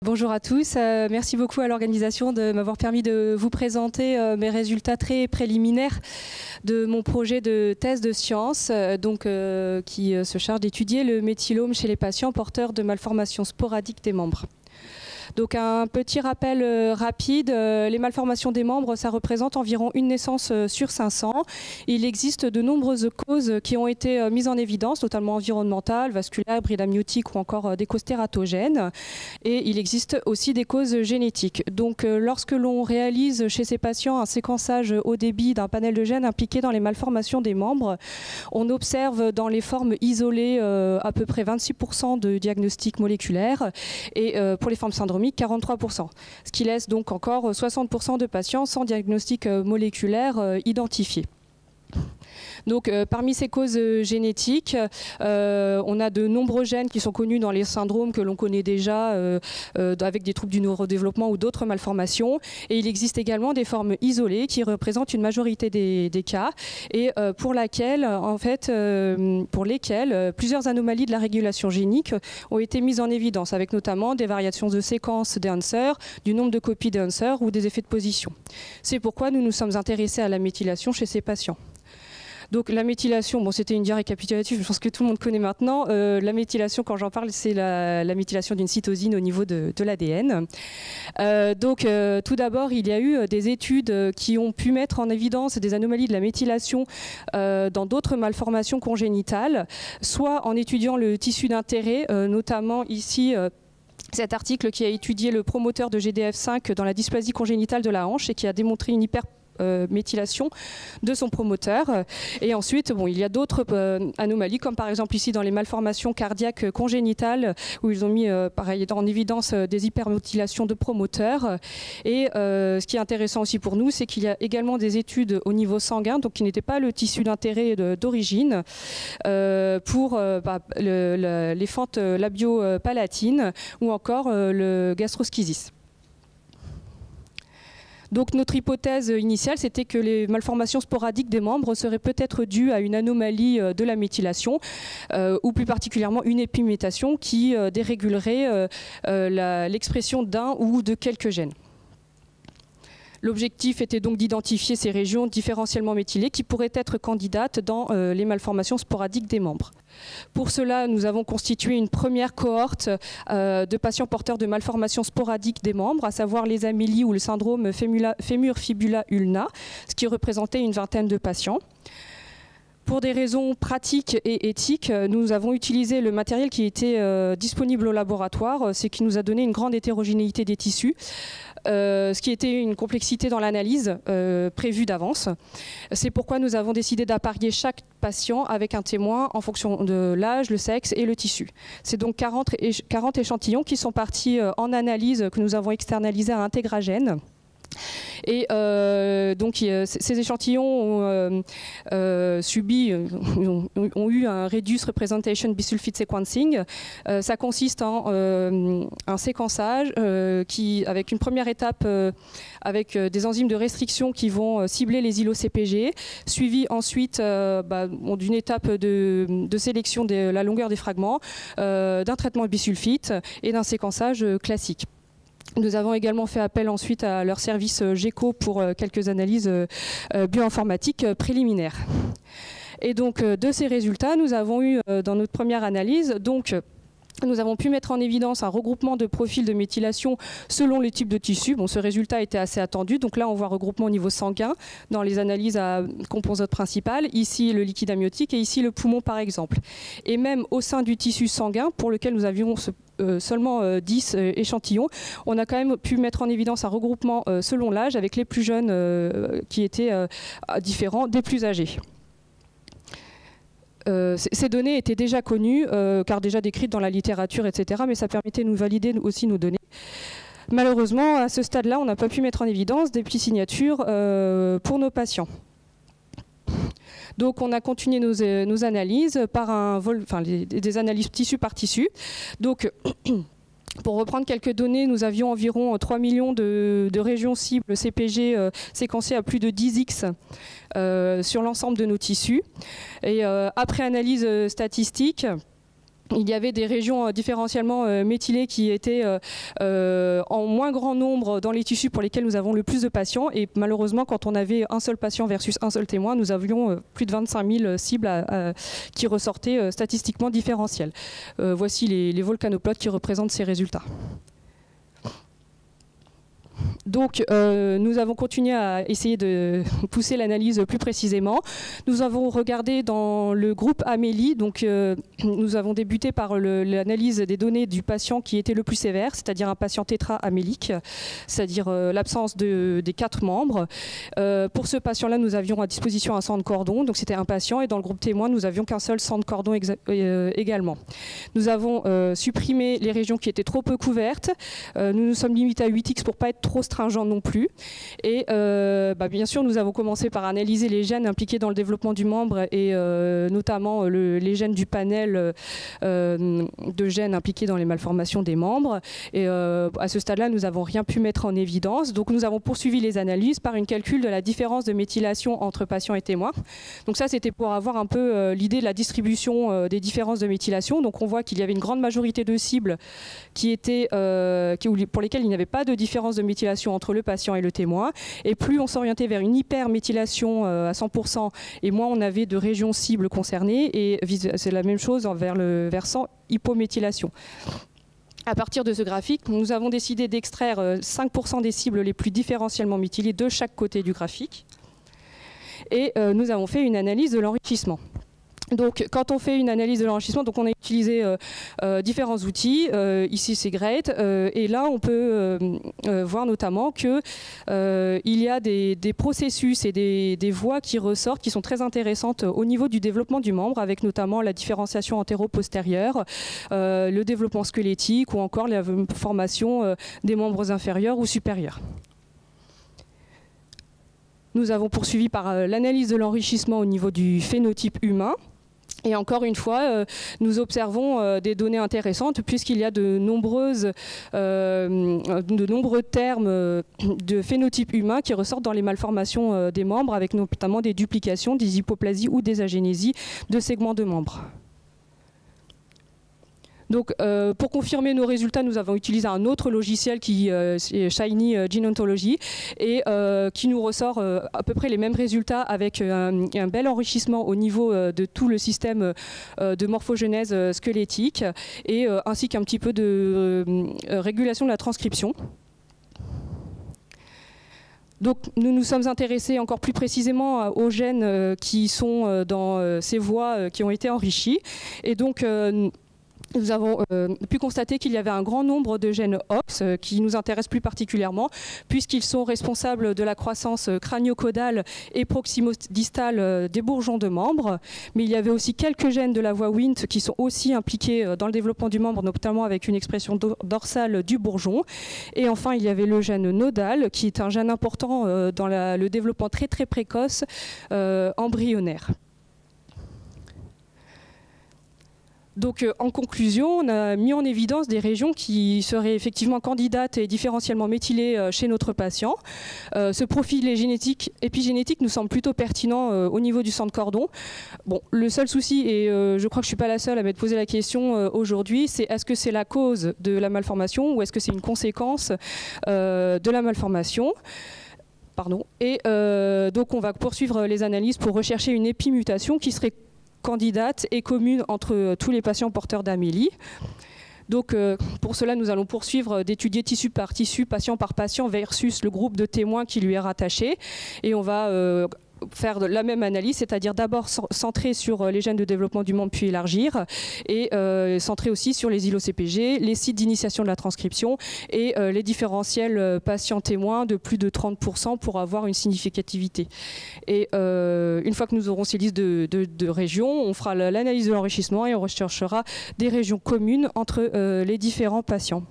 Bonjour à tous, merci beaucoup à l'organisation de m'avoir permis de vous présenter mes résultats très préliminaires de mon projet de thèse de science qui se charge d'étudier le méthylome chez les patients porteurs de malformations sporadiques des membres. Donc un petit rappel rapide, les malformations des membres, ça représente environ une naissance sur 500. Il existe de nombreuses causes qui ont été mises en évidence, notamment environnementales, vasculaires, bridamniotiques ou encore des causes tératogènes. Et il existe aussi des causes génétiques. Donc lorsque l'on réalise chez ces patients un séquençage haut débit d'un panel de gènes impliqués dans les malformations des membres, on observe dans les formes isolées à peu près 26% de diagnostic moléculaire et pour les formes syndromiques 43%, ce qui laisse donc encore 60% de patients sans diagnostic moléculaire identifié. Donc parmi ces causes génétiques, on a de nombreux gènes qui sont connus dans les syndromes que l'on connaît déjà avec des troubles du neurodéveloppement ou d'autres malformations. Et il existe également des formes isolées qui représentent une majorité des cas et pour lesquelles plusieurs anomalies de la régulation génique ont été mises en évidence, avec notamment des variations de séquence des Hanser, du nombre de copies des Hanser ou des effets de position. C'est pourquoi nous nous sommes intéressés à la méthylation chez ces patients. Donc la méthylation, bon, c'était une diapo récapitulative, je pense que tout le monde connaît maintenant. La méthylation, quand j'en parle, c'est la méthylation d'une cytosine au niveau de l'ADN. Tout d'abord, il y a eu des études qui ont pu mettre en évidence des anomalies de la méthylation dans d'autres malformations congénitales, soit en étudiant le tissu d'intérêt, notamment ici cet article qui a étudié le promoteur de GDF5 dans la dysplasie congénitale de la hanche et qui a démontré une hyperméthylation de son promoteur. Et ensuite, bon, il y a d'autres anomalies, comme par exemple ici dans les malformations cardiaques congénitales, où ils ont mis pareil, en évidence des hyperméthylations de promoteurs. Et ce qui est intéressant aussi pour nous, c'est qu'il y a également des études au niveau sanguin, donc qui n'étaient pas le tissu d'intérêt d'origine, pour les fentes labio-palatines ou encore le gastroschisis. Donc notre hypothèse initiale, c'était que les malformations sporadiques des membres seraient peut-être dues à une anomalie de la méthylation, ou plus particulièrement une épimétation qui dérégulerait l'expression d'un ou de quelques gènes. L'objectif était donc d'identifier ces régions différentiellement méthylées qui pourraient être candidates dans les malformations sporadiques des membres. Pour cela, nous avons constitué une première cohorte de patients porteurs de malformations sporadiques des membres, à savoir les amélies ou le syndrome fémur-fibula-ulna, ce qui représentait une vingtaine de patients. Pour des raisons pratiques et éthiques, nous avons utilisé le matériel qui était disponible au laboratoire, ce qui nous a donné une grande hétérogénéité des tissus, ce qui était une complexité dans l'analyse prévue d'avance. C'est pourquoi nous avons décidé d'apparier chaque patient avec un témoin en fonction de l'âge, le sexe et le tissu. C'est donc 40 échantillons qui sont partis en analyse que nous avons externalisés à Integragen. Et ces échantillons ont eu un Reduced Representation Bisulfite Sequencing. Ça consiste en un séquençage avec une première étape avec des enzymes de restriction qui vont cibler les îlots CPG, suivi ensuite d'une étape de sélection de la longueur des fragments, d'un traitement bisulfite et d'un séquençage classique. Nous avons également fait appel ensuite à leur service GECO pour quelques analyses bioinformatiques préliminaires. Et donc de ces résultats, nous avons eu dans notre première analyse, nous avons pu mettre en évidence un regroupement de profils de méthylation selon le type de tissu. Bon, ce résultat était assez attendu. Donc là, on voit regroupement au niveau sanguin dans les analyses à composantes principales. Ici, le liquide amniotique et ici, le poumon, par exemple. Et même au sein du tissu sanguin, pour lequel nous avions seulement 10 échantillons, on a quand même pu mettre en évidence un regroupement selon l'âge avec les plus jeunes qui étaient différents des plus âgés. Ces données étaient déjà connues, car déjà décrites dans la littérature, etc., mais ça permettait de nous valider aussi nos données. Malheureusement, à ce stade-là, on n'a pas pu mettre en évidence des petites signatures pour nos patients. Donc on a continué nos analyses par des analyses tissu par tissu. Donc pour reprendre quelques données, nous avions environ 3 millions de régions cibles CPG séquencées à plus de 10x sur l'ensemble de nos tissus. Et après analyse statistique, il y avait des régions différentiellement méthylées qui étaient en moins grand nombre dans les tissus pour lesquels nous avons le plus de patients. Et malheureusement, quand on avait un seul patient versus un seul témoin, nous avions plus de 25 000 cibles qui ressortaient statistiquement différentielles. Voici les volcanoplots qui représentent ces résultats. Donc, nous avons continué à essayer de pousser l'analyse plus précisément. Nous avons regardé dans le groupe Amélie, donc nous avons débuté par l'analyse des données du patient qui était le plus sévère, c'est-à-dire un patient tétra-amélique, c'est-à-dire l'absence des 4 membres. Pour ce patient-là, nous avions à disposition un sang de cordon, donc c'était un patient, et dans le groupe témoin, nous n'avions qu'un seul sang de cordon également. Nous avons supprimé les régions qui étaient trop peu couvertes. Nous nous sommes limités à 8x pour ne pas être trop stringent non plus. Et bien sûr, nous avons commencé par analyser les gènes impliqués dans le développement du membre et notamment les gènes du panel de gènes impliqués dans les malformations des membres. Et à ce stade-là, nous n'avons rien pu mettre en évidence. Donc nous avons poursuivi les analyses par une calcul de la différence de méthylation entre patients et témoins. Donc ça, c'était pour avoir un peu l'idée de la distribution des différences de méthylation. Donc on voit qu'il y avait une grande majorité de cibles qui étaient, pour lesquelles il n'y avait pas de différence de méthylation entre le patient et le témoin. Et plus on s'orientait vers une hyperméthylation à 100%, et moins on avait de régions cibles concernées. Et c'est la même chose vers le versant hypométhylation. À partir de ce graphique, nous avons décidé d'extraire 5% des cibles les plus différentiellement méthylées de chaque côté du graphique. Et nous avons fait une analyse de l'enrichissement. Donc, quand on fait une analyse de l'enrichissement, donc on a utilisé différents outils. Ici, c'est GREAT. Et là, on peut voir notamment qu'il y a des processus et des voies qui ressortent, qui sont très intéressantes au niveau du développement du membre, avec notamment la différenciation antéro-postérieure, le développement squelettique ou encore la formation des membres inférieurs ou supérieurs. Nous avons poursuivi par l'analyse de l'enrichissement au niveau du phénotype humain. Et encore une fois, nous observons des données intéressantes puisqu'il y a de nombreux termes de phénotype humain qui ressortent dans les malformations des membres, avec notamment des duplications, des hypoplasies ou des agénésies de segments de membres. Donc, pour confirmer nos résultats, nous avons utilisé un autre logiciel qui est Shiny Gene Ontology et qui nous ressort à peu près les mêmes résultats avec un bel enrichissement au niveau de tout le système de morphogenèse squelettique et ainsi qu'un petit peu de régulation de la transcription. Donc, nous nous sommes intéressés encore plus précisément aux gènes qui sont dans ces voies qui ont été enrichies. Et donc, nous avons pu constater qu'il y avait un grand nombre de gènes OX qui nous intéressent plus particulièrement puisqu'ils sont responsables de la croissance crânio-caudale et proximo-distale des bourgeons de membres. Mais il y avait aussi quelques gènes de la voie Wnt qui sont aussi impliqués dans le développement du membre, notamment avec une expression dorsale du bourgeon. Et enfin, il y avait le gène nodal qui est un gène important dans le développement très très précoce embryonnaire. Donc, en conclusion, on a mis en évidence des régions qui seraient effectivement candidates et différentiellement méthylées chez notre patient. Ce profil épigénétique nous semble plutôt pertinent au niveau du sang de cordon. Bon, le seul souci, et je crois que je ne suis pas la seule à m'être posé la question aujourd'hui, c'est est-ce que c'est la cause de la malformation ou est-ce que c'est une conséquence de la malformation ? Pardon. Et donc, on va poursuivre les analyses pour rechercher une épimutation qui serait candidate et commune entre tous les patients porteurs d'Amélie. Donc pour cela, nous allons poursuivre d'étudier tissu par tissu, patient par patient versus le groupe de témoins qui lui est rattaché. Et on va faire la même analyse, c'est-à-dire d'abord centrer sur les gènes de développement du membre puis élargir et centrer aussi sur les îlots-CPG, les sites d'initiation de la transcription et les différentiels patients témoins de plus de 30% pour avoir une significativité. Et une fois que nous aurons ces listes de régions, on fera l'analyse de l'enrichissement et on recherchera des régions communes entre les différents patients.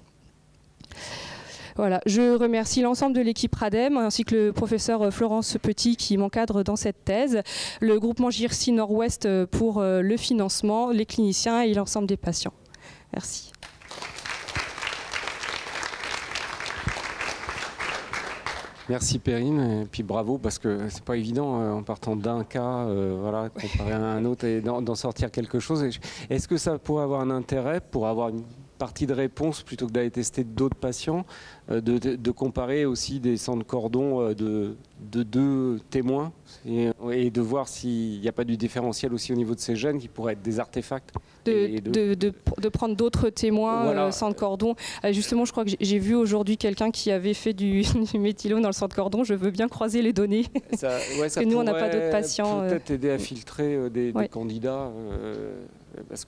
Voilà, je remercie l'ensemble de l'équipe RADEM ainsi que le professeur Florence Petit qui m'encadre dans cette thèse, le groupement GIRSI Nord-Ouest pour le financement, les cliniciens et l'ensemble des patients. Merci. Merci Perrine, et puis bravo, parce que c'est pas évident en partant d'un cas, voilà, comparer à un autre et d'en sortir quelque chose. Est-ce que ça pourrait avoir un intérêt pour avoir une partie de réponse plutôt que d'aller tester d'autres patients, de comparer aussi des sangs de cordon de deux témoins et de voir s'il n'y a pas du différentiel aussi au niveau de ces gènes qui pourraient être des artefacts. De prendre d'autres témoins, voilà. sang de cordon. Justement, je crois que j'ai vu aujourd'hui quelqu'un qui avait fait du méthylone dans le sang de cordon. Je veux bien croiser les données. Parce que nous, on n'a pas d'autres patients. Peut-être aider à filtrer des candidats.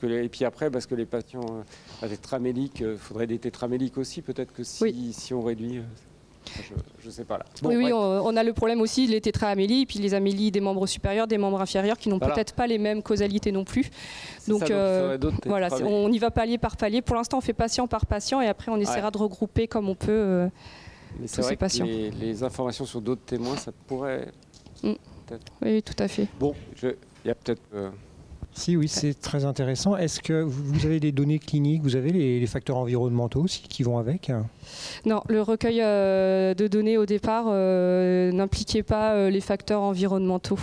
Et puis après, parce que les patients avec tétraméliques, il faudrait des tétraméliques aussi. Peut-être que si on réduit... Je ne sais pas là. Bon, oui, on a le problème aussi les tétraamélies, et puis les amélies des membres supérieurs, des membres inférieurs, qui n'ont peut-être pas les mêmes causalités non plus. Donc voilà, on y va palier par palier. Pour l'instant, on fait patient par patient, et après on essaiera de regrouper comme on peut tous ces patients. Les informations sur d'autres témoins, ça pourrait... Oui, tout à fait. Bon, il y a peut-être... Si, oui, c'est très intéressant. Est-ce que vous avez des données cliniques, vous avez les facteurs environnementaux aussi qui vont avec? Non, le recueil de données au départ n'impliquait pas les facteurs environnementaux.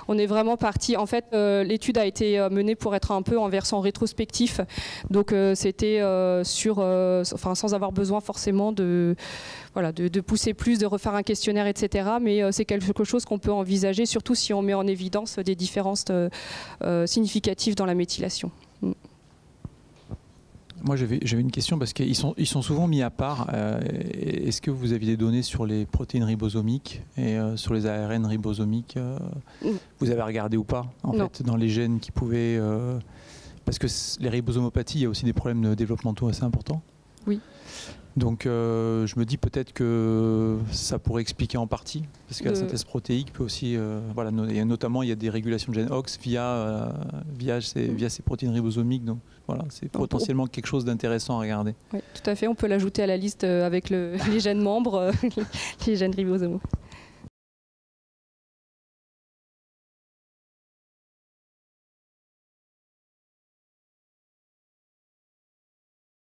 On est vraiment parti. En fait, l'étude a été menée pour être un peu en versant rétrospectif. Donc, c'était sans avoir besoin forcément de pousser plus, de refaire un questionnaire, etc. Mais c'est quelque chose qu'on peut envisager, surtout si on met en évidence des différences significatives dans la méthylation. Moi, j'avais une question parce qu'ils sont souvent mis à part. Est-ce que vous aviez des données sur les protéines ribosomiques et sur les ARN ribosomiques Vous avez regardé ou pas, en fait, dans les gènes qui pouvaient... Parce que les ribosomopathies, il y a aussi des problèmes développementaux assez importants. Oui. Donc, je me dis peut-être que ça pourrait expliquer en partie, parce que la synthèse protéique peut aussi... et notamment, il y a des régulations de gènes OX via ces protéines ribosomiques. Donc, voilà, c'est potentiellement quelque chose d'intéressant à regarder. Oui, tout à fait. On peut l'ajouter à la liste avec les gènes membres, les gènes ribosomaux.